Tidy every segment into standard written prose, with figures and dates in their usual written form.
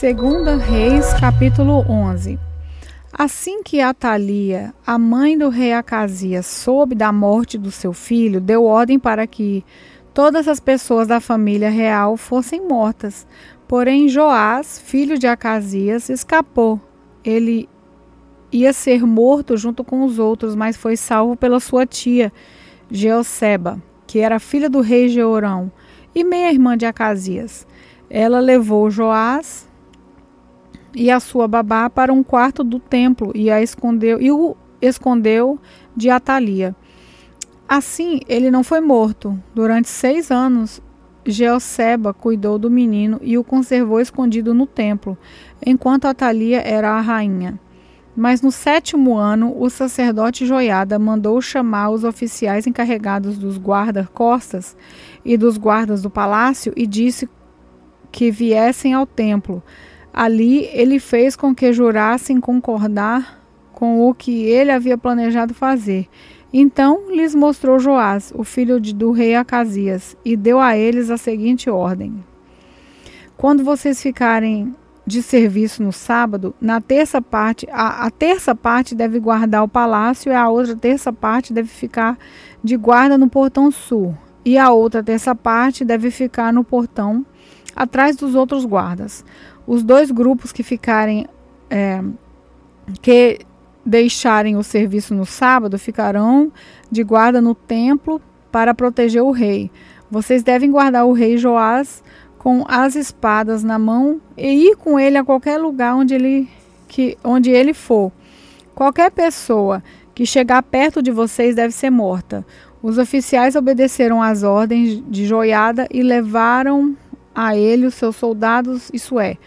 Segunda Reis, capítulo 11. Assim que Atalia, a mãe do rei Acasias, soube da morte do seu filho, deu ordem para que todas as pessoas da família real fossem mortas. Porém, Joás, filho de Acasias, escapou. Ele ia ser morto junto com os outros, mas foi salvo pela sua tia, Jeoseba, que era filha do rei Jeorão e meia-irmã de Acasias. Ela levou Joás e a sua babá para um quarto do templo e o escondeu de Atalia. Assim, ele não foi morto. Durante 6 anos, Jeoseba cuidou do menino e o conservou escondido no templo, enquanto Atalia era a rainha. Mas no 7º ano, o sacerdote Joiada mandou chamar os oficiais encarregados dos guarda-costas e dos guardas do palácio e disse que viessem ao templo. Ali, ele fez com que jurassem concordar com o que ele havia planejado fazer. Então, lhes mostrou Joás, o filho do rei Acasias, e deu a eles a seguinte ordem: quando vocês ficarem de serviço no sábado, na terça parte, a terça parte deve guardar o palácio e a outra terça parte deve ficar de guarda no portão sul, e a outra terça parte deve ficar no portão atrás dos outros guardas. Os 2 grupos que deixarem o serviço no sábado ficarão de guarda no templo para proteger o rei. Vocês devem guardar o rei Joás com as espadas na mão e ir com ele a qualquer lugar onde ele for. Qualquer pessoa que chegar perto de vocês deve ser morta. Os oficiais obedeceram às ordens de Joiada e levaram a ele os seus soldados, isso é,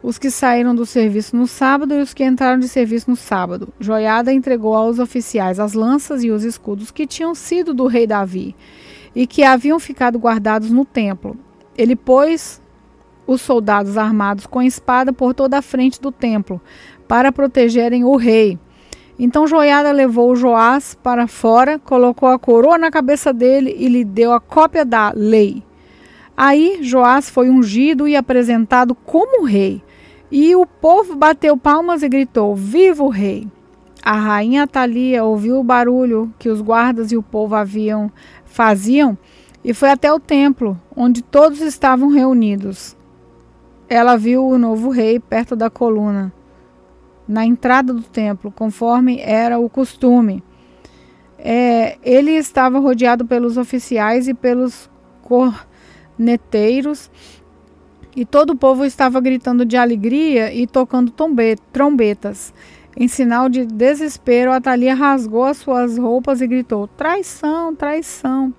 os que saíram do serviço no sábado e os que entraram de serviço no sábado. Joiada entregou aos oficiais as lanças e os escudos que tinham sido do rei Davi e que haviam ficado guardados no templo. Ele pôs os soldados armados com espada por toda a frente do templo para protegerem o rei. Então Joiada levou Joás para fora, colocou a coroa na cabeça dele e lhe deu a cópia da lei. Aí Joás foi ungido e apresentado como rei. E o povo bateu palmas e gritou: viva o rei! A rainha Atalia ouviu o barulho que os guardas e o povo faziam e foi até o templo, onde todos estavam reunidos. Ela viu o novo rei perto da coluna, na entrada do templo, conforme era o costume. Ele estava rodeado pelos oficiais e pelos corneteiros, e todo o povo estava gritando de alegria e tocando trombetas. Em sinal de desespero, Atalia rasgou as suas roupas e gritou: traição, traição!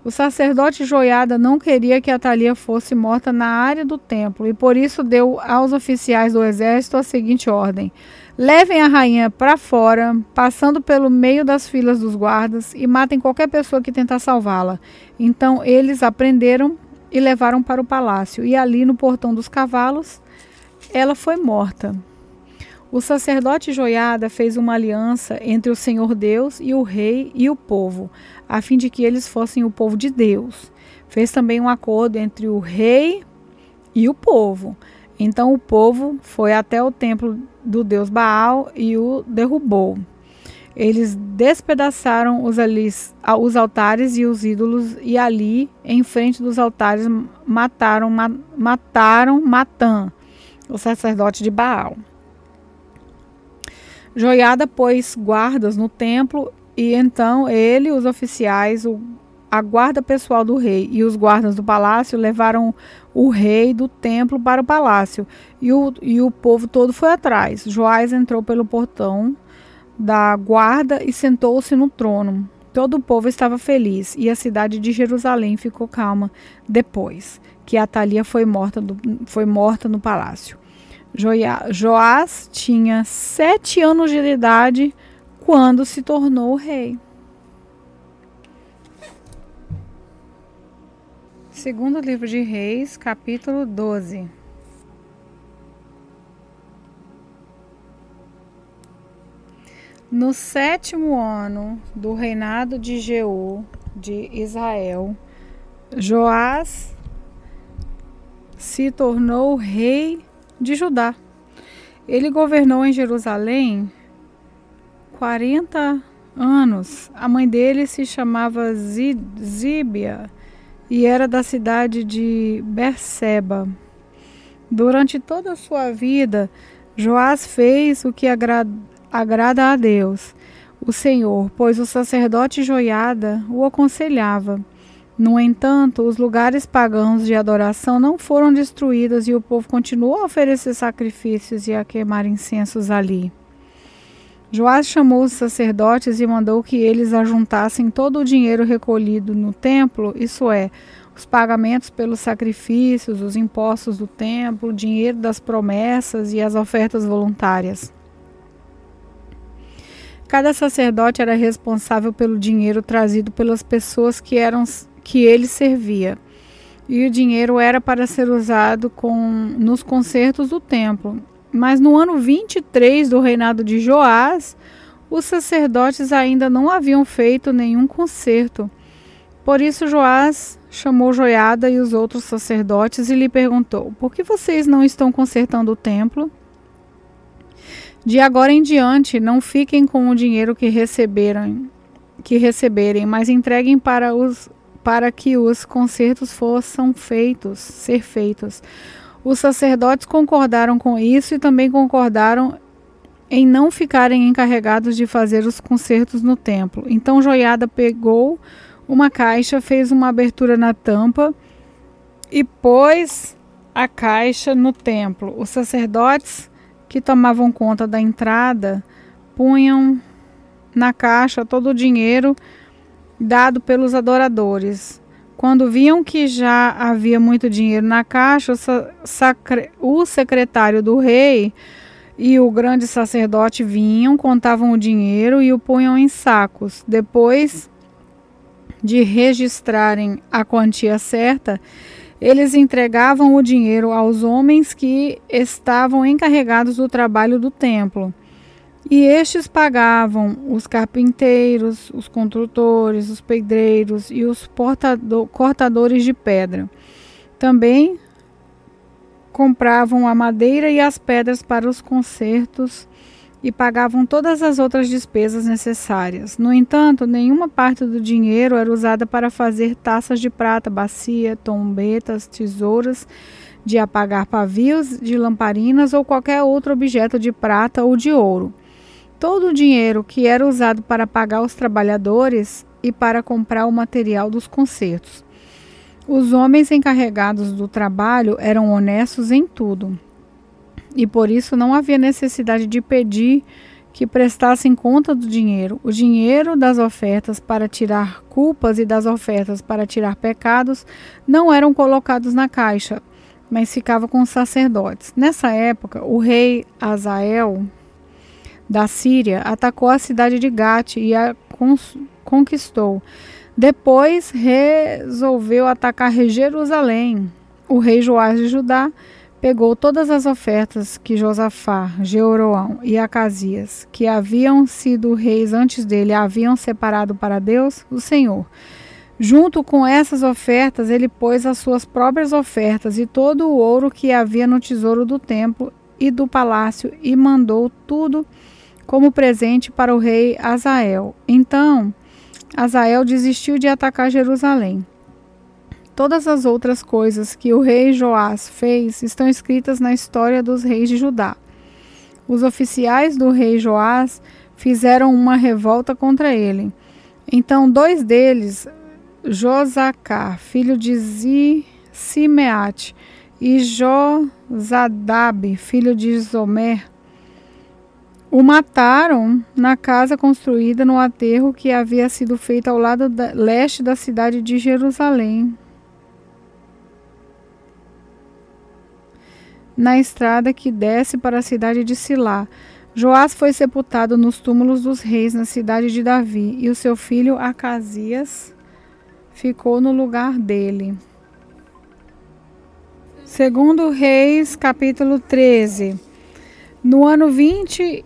O sacerdote Joiada não queria que Atalia fosse morta na área do templo e por isso deu aos oficiais do exército a seguinte ordem: levem a rainha para fora, passando pelo meio das filas dos guardas, e matem qualquer pessoa que tentar salvá-la. Então eles a prenderam e levaram para o palácio, e ali no portão dos cavalos ela foi morta. O sacerdote Joiada fez uma aliança entre o Senhor Deus e o rei e o povo, a fim de que eles fossem o povo de Deus. Fez também um acordo entre o rei e o povo. Então o povo foi até o templo do deus Baal e o derrubou. Eles despedaçaram os altares e os ídolos e ali, em frente dos altares, mataram Matã, o sacerdote de Baal. Joiada pôs guardas no templo e então ele, os oficiais, a guarda pessoal do rei e os guardas do palácio levaram o rei do templo para o palácio e o povo todo foi atrás. Joás entrou pelo portão da guarda e sentou-se no trono. Todo o povo estava feliz e a cidade de Jerusalém ficou calma depois que Atalia foi morta no palácio. Joás tinha 7 anos de idade quando se tornou rei. Segundo livro de Reis, capítulo 12. No 7º ano do reinado de Jeú de Israel, Joás se tornou rei de Judá. Ele governou em Jerusalém 40 anos. A mãe dele se chamava Zíbia e era da cidade de Berseba. Durante toda a sua vida, Joás fez o que agrada a Deus, o Senhor, pois o sacerdote Joiada o aconselhava. No entanto, os lugares pagãos de adoração não foram destruídos e o povo continuou a oferecer sacrifícios e a queimar incensos ali. Joás chamou os sacerdotes e mandou que eles ajuntassem todo o dinheiro recolhido no templo, isso é, os pagamentos pelos sacrifícios, os impostos do templo, o dinheiro das promessas e as ofertas voluntárias. Cada sacerdote era responsável pelo dinheiro trazido pelas pessoas que ele servia. E o dinheiro era para ser usado nos concertos do templo. Mas no ano 23 do reinado de Joás, os sacerdotes ainda não haviam feito nenhum concerto. Por isso Joás chamou Joiada e os outros sacerdotes e lhe perguntou: por que vocês não estão consertando o templo? De agora em diante, não fiquem com o dinheiro que receberem, mas entreguem para que os concertos possam ser feitos. Os sacerdotes concordaram com isso e também concordaram em não ficarem encarregados de fazer os concertos no templo. Então Joiada pegou uma caixa, fez uma abertura na tampa e pôs a caixa no templo. Os sacerdotes que tomavam conta da entrada punham na caixa todo o dinheiro dado pelos adoradores. Quando viam que já havia muito dinheiro na caixa, o secretário do rei e o grande sacerdote vinham, contavam o dinheiro e o punham em sacos. Depois de registrarem a quantia certa, eles entregavam o dinheiro aos homens que estavam encarregados do trabalho do templo. E estes pagavam os carpinteiros, os construtores, os pedreiros e os cortadores de pedra. Também compravam a madeira e as pedras para os concertos e pagavam todas as outras despesas necessárias. No entanto, nenhuma parte do dinheiro era usada para fazer taças de prata, bacia, trombetas, tesouras de apagar pavios de lamparinas ou qualquer outro objeto de prata ou de ouro. Todo o dinheiro que era usado para pagar os trabalhadores e para comprar o material dos concertos. Os homens encarregados do trabalho eram honestos em tudo, e por isso não havia necessidade de pedir que prestassem conta do dinheiro. O dinheiro das ofertas para tirar culpas e das ofertas para tirar pecados não eram colocados na caixa, mas ficava com os sacerdotes. Nessa época, o rei Hazael da Síria atacou a cidade de Gate e a conquistou. Depois resolveu atacar Jerusalém. O rei Joás de Judá pegou todas as ofertas que Josafá, Jeroão e Acasias, que haviam sido reis antes dele, haviam separado para Deus, o Senhor. Junto com essas ofertas, ele pôs as suas próprias ofertas e todo o ouro que havia no tesouro do templo e do palácio e mandou tudo como presente para o rei Hazael. Então, Hazael desistiu de atacar Jerusalém. Todas as outras coisas que o rei Joás fez estão escritas na história dos reis de Judá. Os oficiais do rei Joás fizeram uma revolta contra ele. Então, dois deles, Josacar, filho de Simeate, e Josadabe, filho de Zomer, o mataram na casa construída no aterro que havia sido feito ao lado leste da cidade de Jerusalém, na estrada que desce para a cidade de Silá. Joás foi sepultado nos túmulos dos reis na cidade de Davi, e o seu filho Acasias ficou no lugar dele. Segundo Reis, capítulo 13. No ano 23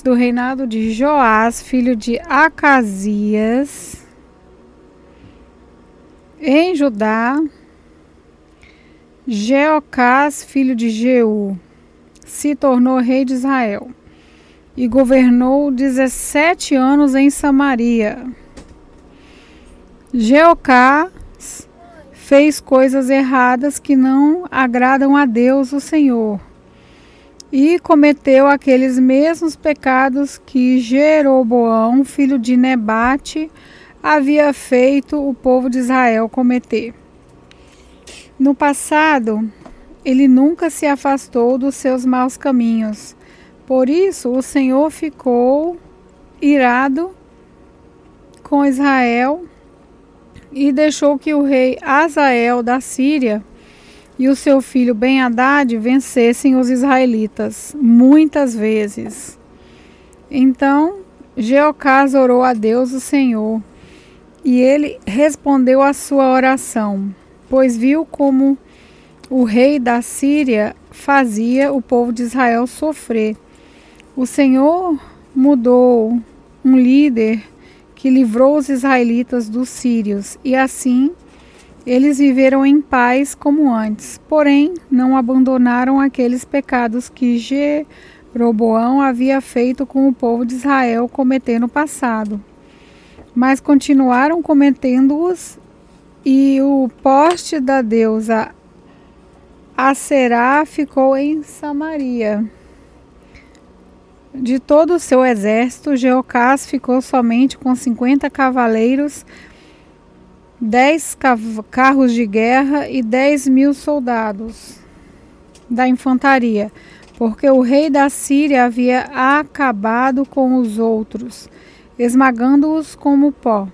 do reinado de Joás, filho de Acasias, em Judá, Jeocás, filho de Jeú, se tornou rei de Israel e governou 17 anos em Samaria. Jeocás fez coisas erradas que não agradam a Deus, o Senhor, e cometeu aqueles mesmos pecados que Jeroboão, filho de Nebate, havia feito o povo de Israel cometer. No passado, ele nunca se afastou dos seus maus caminhos. Por isso, o Senhor ficou irado com Israel e deixou que o rei Azael da Síria e o seu filho Ben-Hadad vencessem os israelitas muitas vezes. Então, Jeocás orou a Deus, o Senhor, e ele respondeu à sua oração, pois viu como o rei da Síria fazia o povo de Israel sofrer. O Senhor mudou um líder que livrou os israelitas dos sírios, e assim eles viveram em paz como antes. Porém, não abandonaram aqueles pecados que Jeroboão havia feito com o povo de Israel cometer no passado, mas continuaram cometendo-os, e o poste da deusa Aserá ficou em Samaria. De todo o seu exército, Jeocás ficou somente com 50 cavaleiros, 10 carros de guerra e 10.000 soldados da infantaria, porque o rei da Síria havia acabado com os outros, esmagando-os como pó.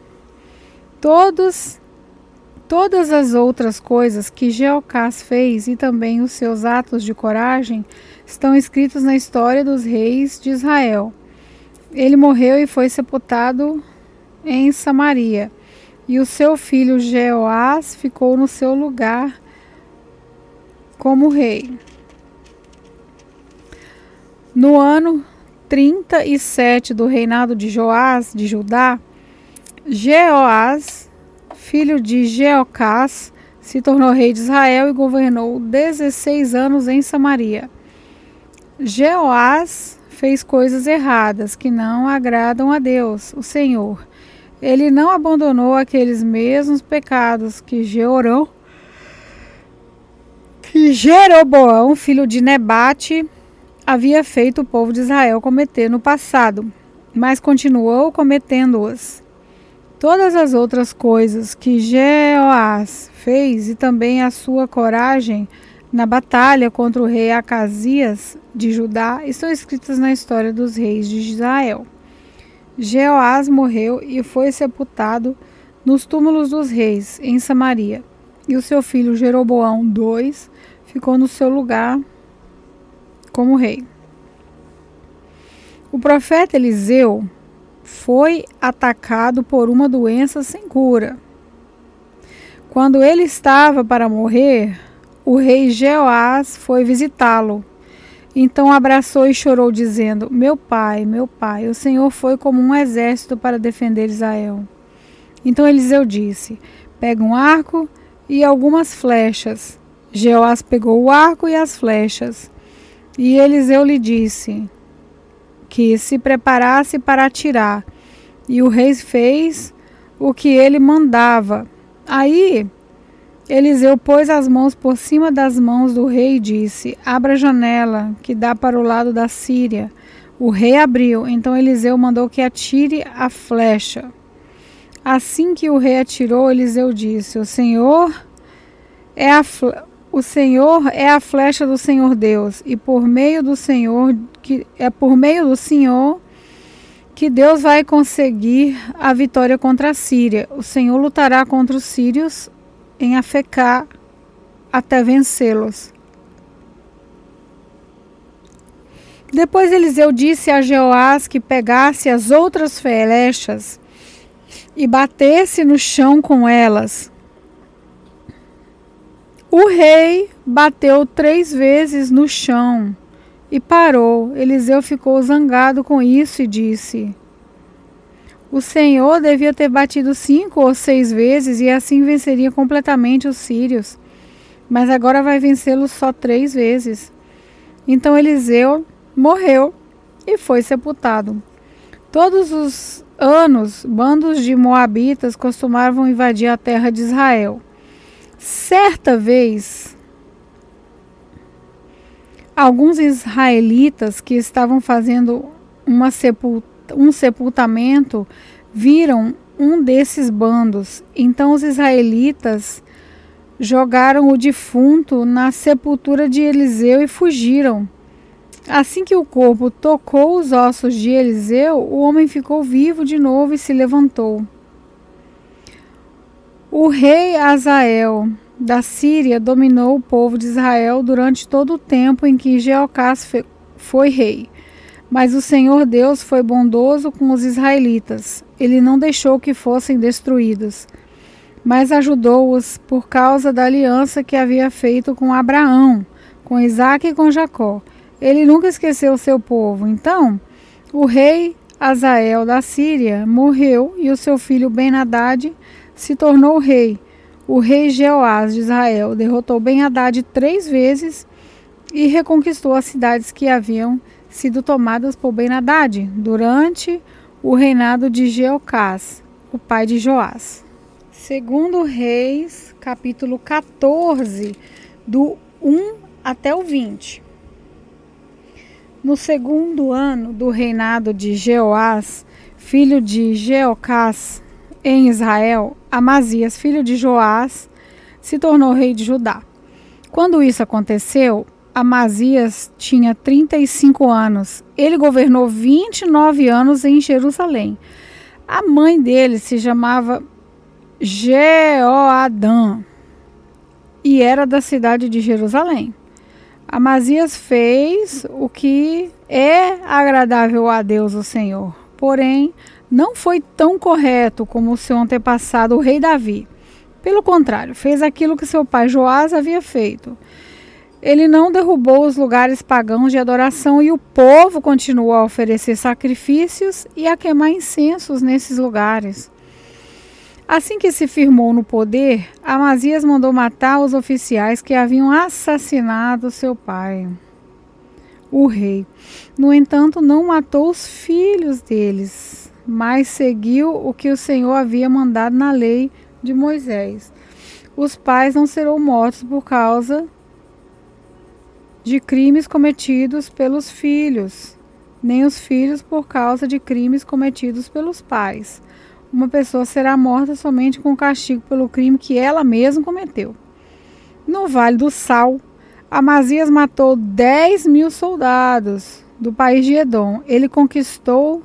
Todas as outras coisas que Jeocás fez e também os seus atos de coragem estão escritos na história dos reis de Israel. Ele morreu e foi sepultado em Samaria, e o seu filho Jeoás ficou no seu lugar como rei. No ano 37 do reinado de Joás de Judá, Jeoás, filho de Jeocás, se tornou rei de Israel e governou 16 anos em Samaria. Jeoás fez coisas erradas que não agradam a Deus, o Senhor. Ele não abandonou aqueles mesmos pecados que Jeroboão, filho de Nebate, havia feito o povo de Israel cometer no passado, mas continuou cometendo-os. Todas as outras coisas que Jeoás fez e também a sua coragem na batalha contra o rei Acasias de Judá estão escritas na história dos reis de Israel. Jeoás morreu e foi sepultado nos túmulos dos reis em Samaria, e o seu filho Jeroboão II ficou no seu lugar como rei. O profeta Eliseu foi atacado por uma doença sem cura. Quando ele estava para morrer, o rei Jeoás foi visitá-lo. Então abraçou e chorou, dizendo: meu pai, o Senhor foi como um exército para defender Israel. Então Eliseu disse: pega um arco e algumas flechas. Jeoás pegou o arco e as flechas. E Eliseu lhe disse que se preparasse para atirar. E o rei fez o que ele mandava. Aí Eliseu pôs as mãos por cima das mãos do rei e disse: abra a janela que dá para o lado da Síria. O rei abriu, então Eliseu mandou que atire a flecha. Assim que o rei atirou, Eliseu disse: O Senhor é a flecha do Senhor Deus, e por meio do Senhor que Deus vai conseguir a vitória contra a Síria. O Senhor lutará contra os sírios em Afecá até vencê-los. Depois Eliseu disse a Jeoás que pegasse as outras flechas e batesse no chão com elas. O rei bateu 3 vezes no chão e parou. Eliseu ficou zangado com isso e disse: o Senhor devia ter batido 5 ou 6 vezes e assim venceria completamente os sírios. mas agora vai vencê-los só 3 vezes. Então Eliseu morreu e foi sepultado. Todos os anos, bandos de moabitas costumavam invadir a terra de Israel. Certa vez, alguns israelitas que estavam fazendo um sepultamento viram um desses bandos. Então os israelitas jogaram o defunto na sepultura de Eliseu e fugiram. Assim que o corpo tocou os ossos de Eliseu, o homem ficou vivo de novo e se levantou. O rei Hazael da Síria dominou o povo de Israel durante todo o tempo em que Jeocás foi rei. Mas o Senhor Deus foi bondoso com os israelitas. Ele não deixou que fossem destruídos, mas ajudou-os por causa da aliança que havia feito com Abraão, com Isaque e com Jacó. Ele nunca esqueceu o seu povo. Então, o rei Hazael da Síria morreu e o seu filho Ben-Hadad se tornou rei. O rei Jeoás de Israel derrotou Ben-Hadad 3 vezes e reconquistou as cidades que haviam sido tomadas por Ben-Hadad durante o reinado de Jeocás, o pai de Joás. Segundo Reis, capítulo 14, do 1 até o 20. No segundo ano do reinado de Jeoás, filho de Jeocás, em Israel, Amazias, filho de Joás, se tornou rei de Judá. Quando isso aconteceu, Amazias tinha 35 anos. Ele governou 29 anos em Jerusalém. A mãe dele se chamava Jeoadã e era da cidade de Jerusalém. Amazias fez o que é agradável a Deus, o Senhor. Porém, não foi tão correto como o seu antepassado, o rei Davi. Pelo contrário, fez aquilo que seu pai Joás havia feito. Ele não derrubou os lugares pagãos de adoração e o povo continuou a oferecer sacrifícios e a queimar incensos nesses lugares. Assim que se firmou no poder, Amazias mandou matar os oficiais que haviam assassinado seu pai, o rei. No entanto, não matou os filhos deles, mas seguiu o que o Senhor havia mandado na lei de Moisés. Os pais não serão mortos por causa de crimes cometidos pelos filhos, nem os filhos por causa de crimes cometidos pelos pais. Uma pessoa será morta somente com castigo pelo crime que ela mesma cometeu. No Vale do Sal, Amazias matou 10.000 soldados do país de Edom. Ele conquistou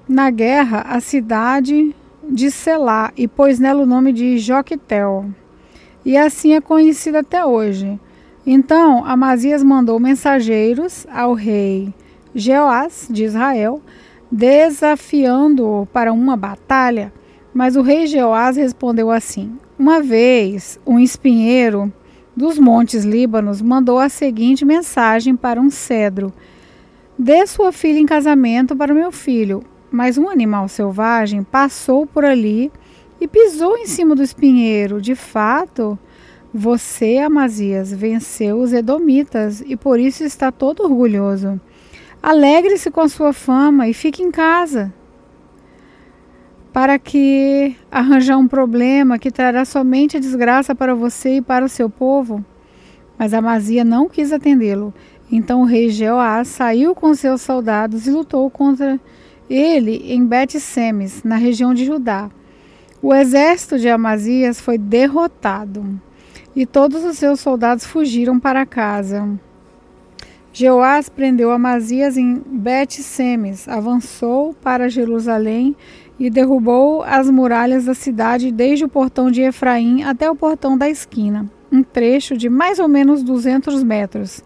na guerra a cidade de Selá e pôs nela o nome de Joquetel. E assim é conhecida até hoje. Então, Amazias mandou mensageiros ao rei Jeoás de Israel, desafiando-o para uma batalha, mas o rei Jeoás respondeu assim: uma vez, um espinheiro dos montes Líbanos mandou a seguinte mensagem para um cedro: dê sua filha em casamento para meu filho. Mas um animal selvagem passou por ali e pisou em cima do espinheiro. De fato, você, Amazias, venceu os edomitas e por isso está todo orgulhoso. Alegre-se com a sua fama e fique em casa, para que arranjar um problema que trará somente a desgraça para você e para o seu povo. Mas Amazias não quis atendê-lo. Então o rei Jeoás saiu com seus soldados e lutou contra ele em Bet-Semes, na região de Judá. O exército de Amazias foi derrotado e todos os seus soldados fugiram para casa. Jeoás prendeu Amazias em Bet-Semes, avançou para Jerusalém e derrubou as muralhas da cidade desde o portão de Efraim até o portão da esquina, um trecho de mais ou menos 200 metros.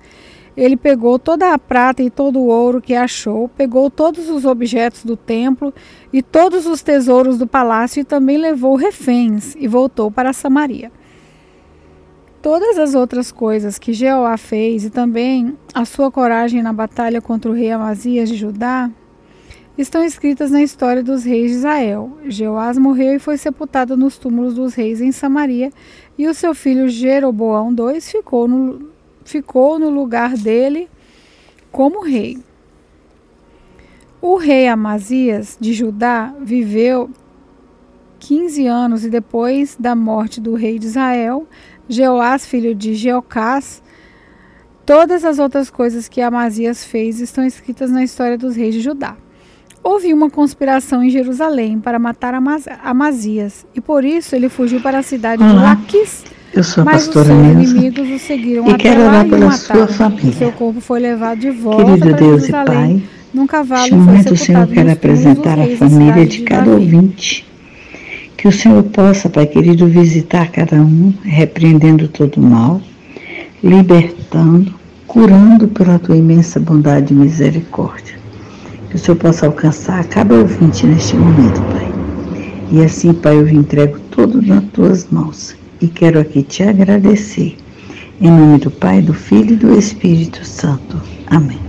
Ele pegou toda a prata e todo o ouro que achou, pegou todos os objetos do templo e todos os tesouros do palácio e também levou reféns e voltou para Samaria. Todas as outras coisas que Jeoá fez e também a sua coragem na batalha contra o rei Amazias de Judá estão escritas na história dos reis de Israel. Jeoás morreu e foi sepultado nos túmulos dos reis em Samaria, e o seu filho Jeroboão II ficou no lugar dele como rei. O rei Amazias de Judá viveu 15 anos e depois da morte do rei de Israel, Jeoás, filho de Jeocás, todas as outras coisas que Amazias fez estão escritas na história dos reis de Judá. Houve uma conspiração em Jerusalém para matar Amazias, e por isso ele fugiu para a cidade de Laquis. Eu sou a Mas os pastora seus Nelsa inimigos o seguiram e até quero lá orar e o pela mataram. sua família. Seu corpo foi levado de volta Querido para Deus e Jerusalém Pai, num cavalo neste e foi momento o Senhor sepultado quer nos túmulos dos apresentar a reis da família cidade de de cada Davi. ouvinte. Que o Senhor possa, Pai querido, visitar cada um, repreendendo todo o mal, libertando, curando pela tua imensa bondade e misericórdia. Que o Senhor possa alcançar cada ouvinte neste momento, Pai. E assim, Pai, eu entrego tudo nas tuas mãos e quero aqui te agradecer. Em nome do Pai, do Filho e do Espírito Santo. Amém.